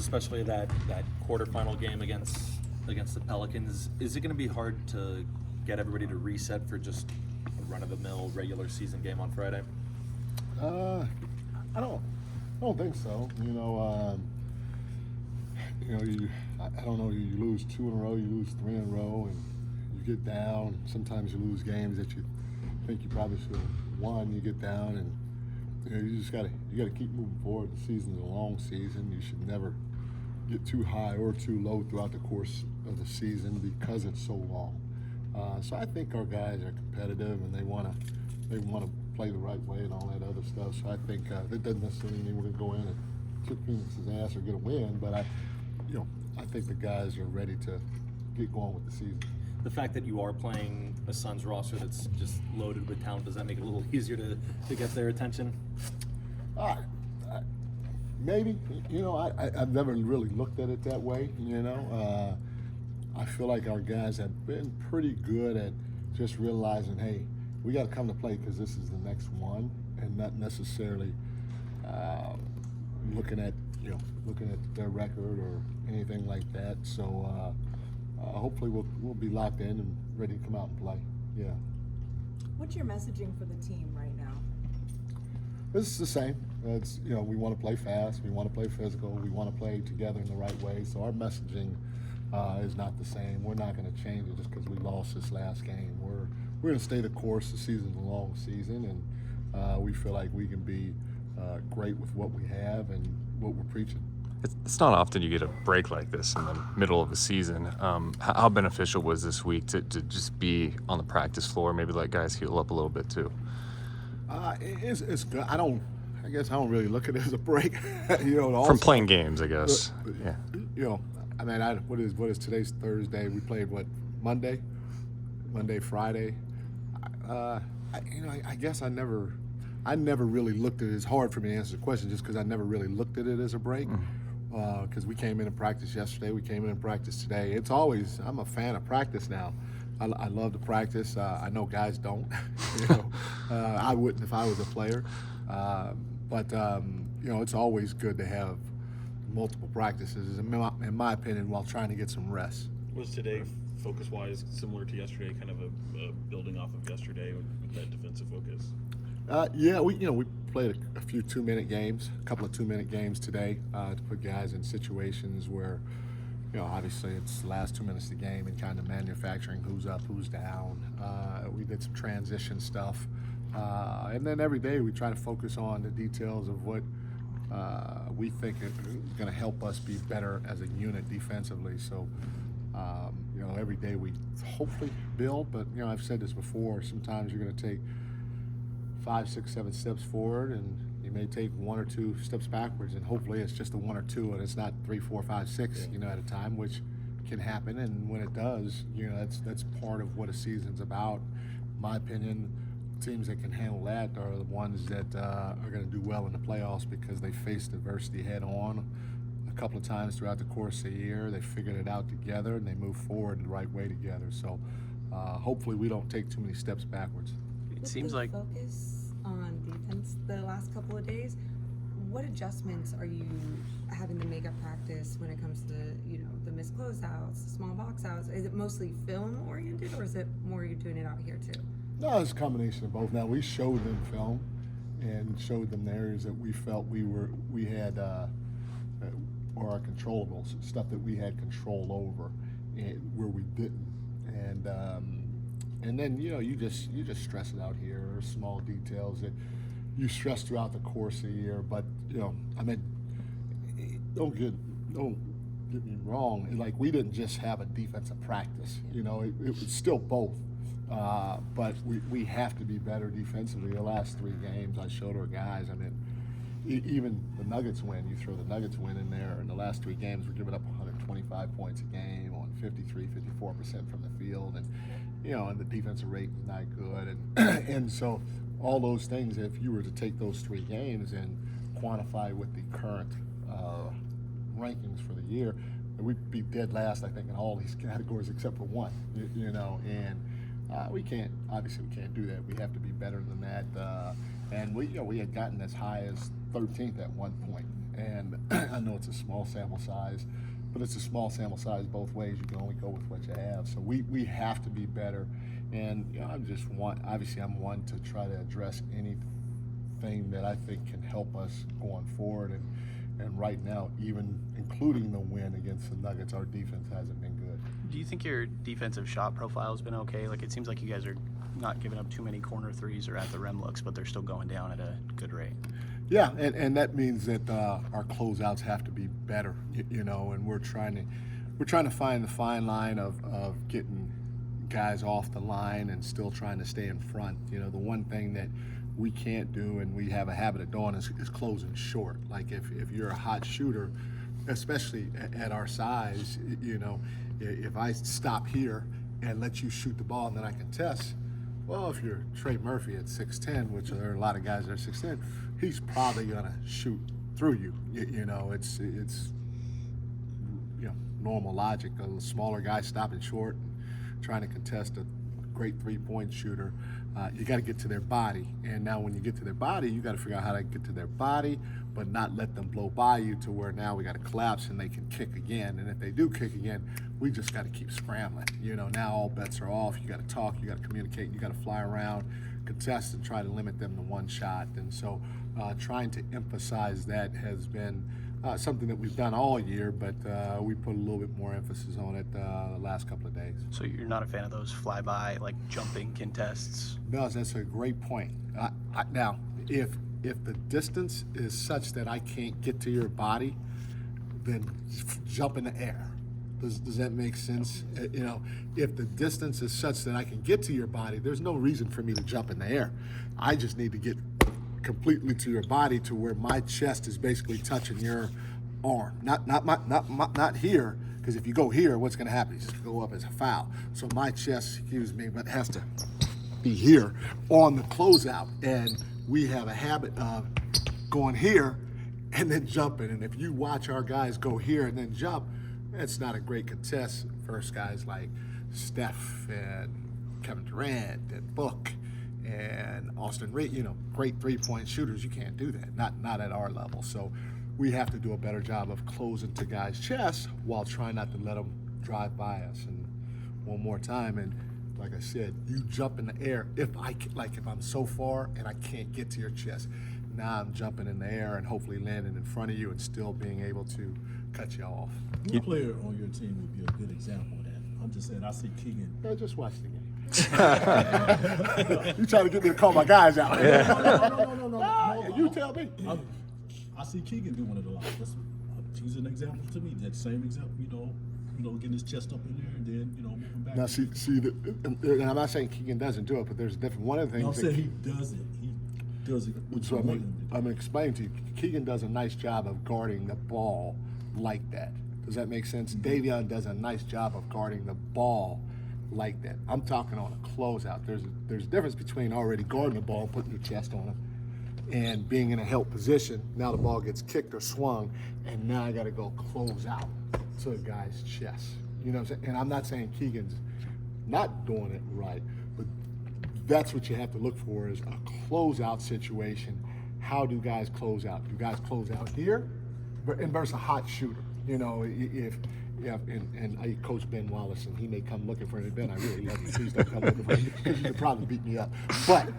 especially that quarterfinal game against the Pelicans. Is it going to be hard to get everybody to reset for just a run-of-the-mill regular season game on Friday? I don't think so. I don't know. You lose 2 in a row, you lose 3 in a row, and you get down. Sometimes you lose games that you think you probably should have won. You get down, and you just gotta keep moving forward. The season's a long season. You should never get too high or too low throughout the course of the season because it's so long. So I think our guys are competitive and they wanna play the right way and all that other stuff. So I think that doesn't necessarily mean we're gonna go in and kick Phoenix's ass or get a win, but I think the guys are ready to get going with the season. The fact that you are playing a Suns roster that's just loaded with talent, does that make it a little easier to get their attention? Maybe. I've never really looked at it that way. I feel like our guys have been pretty good at just realizing, hey, we got to come to play because this is the next one, and not necessarily looking at their record or anything like that. So hopefully we'll be locked in and ready to come out and play. Yeah. What's your messaging for the team right now? It's the same. It's we want to play fast, we want to play physical, we want to play together in the right way. So our messaging is not the same. We're not going to change it just because we lost this last game. We're going to stay the course. The season's a long season, and we feel like we can be great with what we have and what we're preaching. It's not often you get a break like this in the middle of a season. How beneficial was this week to just be on the practice floor, maybe let guys heal up a little bit too? It's good. I guess I don't really look at it as a break. From playing games, I guess. Yeah. What is today's Thursday? We played Monday, Friday. I guess I never really looked at it. It's hard for me to answer the question just because I never really looked at it as a break. Because we came in and practiced yesterday, we came in and practiced today. I'm a fan of practice now. I love to practice. I know guys don't. I wouldn't if I was a player. But it's always good to have multiple practices, in my opinion, while trying to get some rest. Was today, focus-wise, similar to yesterday, kind of a building off of yesterday with that defensive focus? We played a few 2-minute games, a couple of 2-minute games today to put guys in situations where, obviously it's the last 2 minutes of the game and kind of manufacturing who's up, who's down. We did some transition stuff. And then every day we try to focus on the details of what we think is going to help us be better as a unit defensively. So, every day we hopefully build, but, I've said this before, sometimes you're going to take 5, 6, 7 steps forward, and you may take 1 or 2 steps backwards, and hopefully it's just a 1 or 2, and it's not 3, 4, 5, 6, at a time, which can happen. And when it does, that's part of what a season's about. In my opinion, teams that can handle that are the ones that are going to do well in the playoffs because they faced adversity head on a couple of times throughout the course of the year. They figured it out together, and they move forward the right way together. So hopefully we don't take too many steps backwards. It seems like focus on defense the last couple of days. What adjustments are you having to make at practice when it comes to the missed closeouts, the small box outs? Is it mostly film oriented, or is it more you're doing it out here too? No, it's a combination of both. Now we showed them film and showed them the areas that we felt we had or our controllables, stuff that we had control over, and where we didn't. And then you just stress it out here. There's small details that you stress throughout the course of the year. But don't get me wrong. Like, we didn't just have a defensive practice. It was still both. But we have to be better defensively. The last 3 games, I showed our guys. Even the Nuggets win. You throw the Nuggets win in there. In the last 3 games, we're giving up 125 points a game on 54% from the field, and and the defensive rate is not good. And so all those things, if you were to take those 3 games and quantify with the current rankings for the year, we'd be dead last, I think, in all these categories except for one. And we can't do that. We have to be better than that. And we had gotten as high as 13th at one point, And I know it's a small sample size, but it's a small sample size both ways. You can only go with what you have. So we have to be better. And I'm one to try to address anything that I think can help us going forward. And right now, even including the win against the Nuggets, our defense hasn't been good. Do you think your defensive shot profile has been okay? Like, it seems like you guys are not giving up too many corner threes or at the rim looks, but they're still going down at a good rate. Yeah, and that means that our closeouts have to be better, and we're trying to find the fine line of getting guys off the line and still trying to stay in front. The one thing that we can't do and we have a habit of doing is closing short. Like if you're a hot shooter, especially at our size, if I stop here and let you shoot the ball and then I contest, well, if you're Trey Murphy at 6'10", which there are a lot of guys that are 6'10", he's probably gonna shoot through you. It's normal logic. A smaller guy stopping short, trying to contest a great three-point shooter. You got to get to their body, and now when you get to their body, you got to figure out how to get to their body, but not let them blow by you to where now we got to collapse and they can kick again. And if they do kick again, we just got to keep scrambling. Now all bets are off. You got to talk, you got to communicate, you got to fly around, contest, and try to limit them to one shot. And so, trying to emphasize that has been something that we've done all year, but we put a little bit more emphasis on it the last couple of days. So you're not a fan of those flyby, like jumping contests? No, that's a great point. Now, if the distance is such that I can't get to your body, then jump in the air. Does that make sense? If the distance is such that I can get to your body, there's no reason for me to jump in the air. I just need to get completely to your body to where my chest is basically touching your arm. Not here, because if you go here, what's going to happen? You just go up as a foul. So my chest, but has to be here on the closeout. And we have a habit of going here and then jumping. And if you watch our guys go here and then jump, that's not a great contest versus guys like Steph and Kevin Durant and Book and Austin Reed, great three-point shooters. You can't do that, not at our level. So we have to do a better job of closing to guys' chests while trying not to let them drive by us. And one more time, and like I said, you jump in the air. If I'm so far and I can't get to your chest, now I'm jumping in the air and hopefully landing in front of you and still being able to cut you off. What player on your team would be a good example of that? I'm just saying, I see Keegan. I just watched the game. You trying to get me to call my guys out? No. You tell me. I see Keegan doing it a lot. He's an example to me. That same example, getting his chest up in there and then moving back. Now and I'm not saying Keegan doesn't do it, but there's a different. One of the things. No, I'm saying he does it. He does it. So I'm going to explain to you. Keegan does a nice job of guarding the ball like that. Does that make sense? Mm-hmm. Davion does a nice job of guarding the ball like that. I'm talking on a closeout. There's a difference between already guarding the ball, putting your chest on it, and being in a help position. Now the ball gets kicked or swung, and now I got to go close out to a guy's chest. You know what I'm saying? And I'm not saying Keegan's not doing it right, but that's what you have to look for is a closeout situation. How do guys close out? Do guys close out here? And versus a hot shooter. And I coach Ben Wallace, and he may come looking for me. Ben, I really love you. Please don't come looking for me because you could probably beat me up. But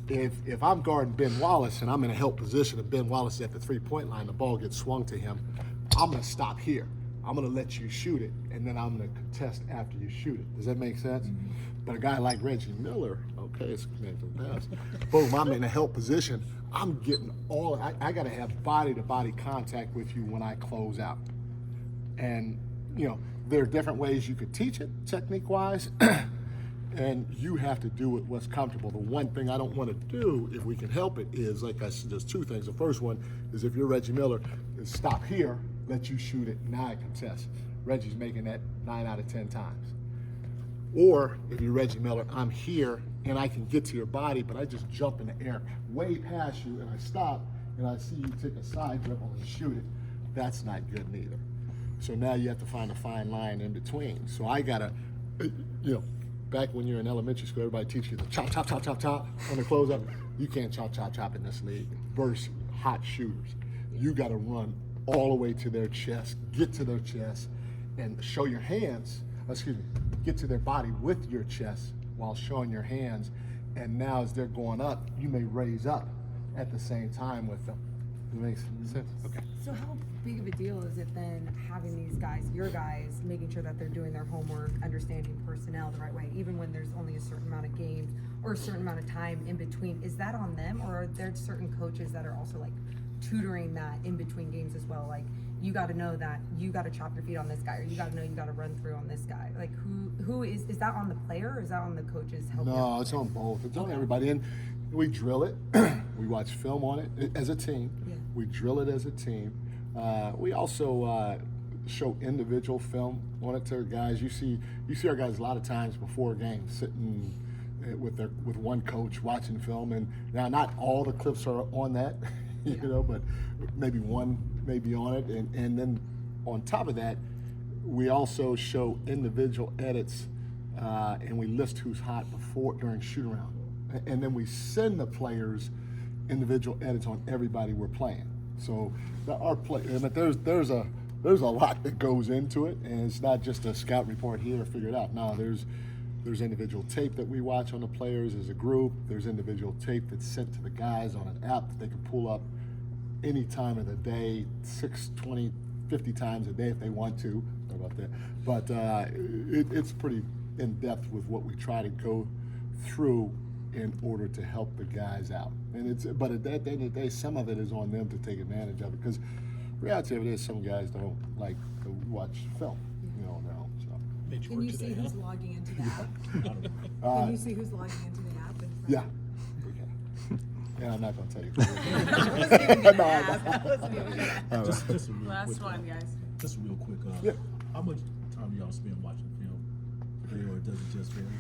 if I'm guarding Ben Wallace and I'm in a help position and Ben Wallace is at the three-point line, the ball gets swung to him, I'm going to stop here. I'm going to let you shoot it, and then I'm going to contest after you shoot it. Does that make sense? Mm-hmm. But a guy like Reggie Miller, okay, it's connected to the pass. Boom, I'm in a help position. I'm getting I got to have body-to-body contact with you when I close out. And, there are different ways you could teach it, technique-wise, and you have to do it what's comfortable. The one thing I don't want to do, if we can help it, is, like I said, there's two things. The first one is if you're Reggie Miller, is stop here, let you shoot it, now I contest. Reggie's making that 9 out of 10 times. Or if you're Reggie Miller, I'm here, and I can get to your body, but I just jump in the air way past you, and I stop, and I see you take a side dribble and shoot it. That's not good neither. So now you have to find a fine line in between. So I gotta, back when you're in elementary school, everybody teaches you to chop, chop, chop, chop, chop on the closeout. You can't chop, chop, chop in this league versus hot shooters. you got to run all the way to their chest, get to their chest, and show your hands. Get to their body with your chest while showing your hands. And now, as they're going up, you may raise up at the same time with them. Does that make sense? Okay. So how big of a deal is it then having these guys, your guys, making sure that they're doing their homework, understanding personnel the right way, even when there's only a certain amount of games or a certain amount of time in between? Is that on them, or are there certain coaches that are also like tutoring that in between games as well? Like, you got to know that you got to chop your feet on this guy, or you got to know you got to run through on this guy. Like, who is that on the player, or is that on the coaches helping? No, it's on both. It's on everybody. And we drill it. We watch film on it as a team. Yeah. We drill it as a team. We also show individual film on it to our guys. You see our guys a lot of times before a game sitting with one coach watching film. And now, not all the clips are on that, you know, but maybe one may be on it. And then on top of that, we also show individual edits, and we list who's hot during shoot around. And then we send the players individual edits on everybody we're playing. So there's a lot that goes into it, and it's not just a scout report here, figure it out. No, there's individual tape that we watch on the players as a group. There's individual tape that's sent to the guys on an app that they can pull up any time of the day, 6, 20, 50 times a day if they want to. Sorry about that. But it's pretty in depth with what we try to go through in order to help the guys out. But at the end of the day, some of it is on them to take advantage of it, because reality of it is some guys don't like to watch film, you know, on their own. So. Made you Can work you today, see huh? who's logging into the app? I don't know. Can you see who's logging into the app? Yeah. Yeah, I'm not going to tell you. I wasn't even gonna ask. Just a real Last quick, one, guys. Just a real quick. Yeah. How much time do y'all spend watching film today, or does it just vary?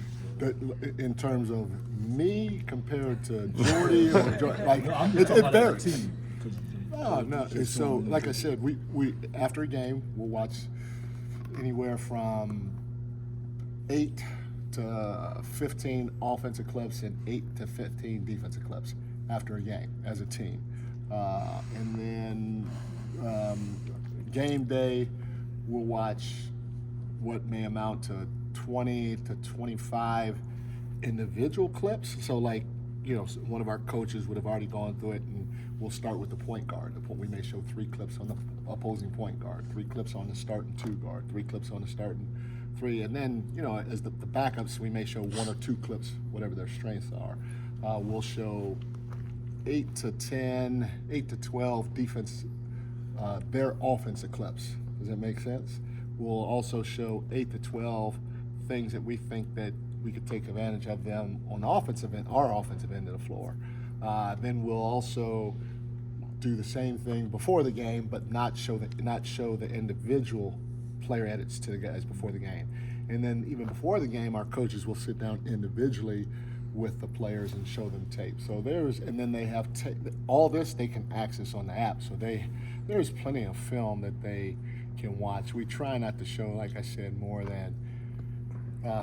In terms of me compared to Jordy, like No, I'm it just talking about varies. the team. Oh, no. So, like I said, we after a game, we'll watch anywhere from 8 to 15 offensive clips and 8 to 15 defensive clips after a game as a team. And then game day, we'll watch what may amount to 20 to 25 individual clips. So, like, you know, one of our coaches would have already gone through it, and we'll start with the point guard. We may show 3 clips on the opposing point guard, 3 clips on the starting 2 guard, 3 clips on the starting 3, and then, you know, as the backups, we may show 1 or 2 clips, whatever their strengths are. We'll show 8 to 10, 8 to 12 defense, their offensive clips. Does that make sense? We'll also show 8 to 12 things that we think that we could take advantage of them on the offensive end, our offensive end of the floor. Then we'll also do the same thing before the game, but not show the individual player edits to the guys before the game. And then even before the game, our coaches will sit down individually with the players and show them tape. So and then they have all this they can access on the app. So there's plenty of film that they can watch. We try not to show, like I said, more than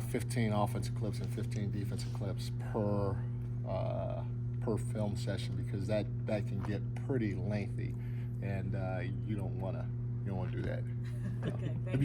15 offensive clips and 15 defensive clips per film session, because that can get pretty lengthy, and you don't want to do that. Okay, thank If you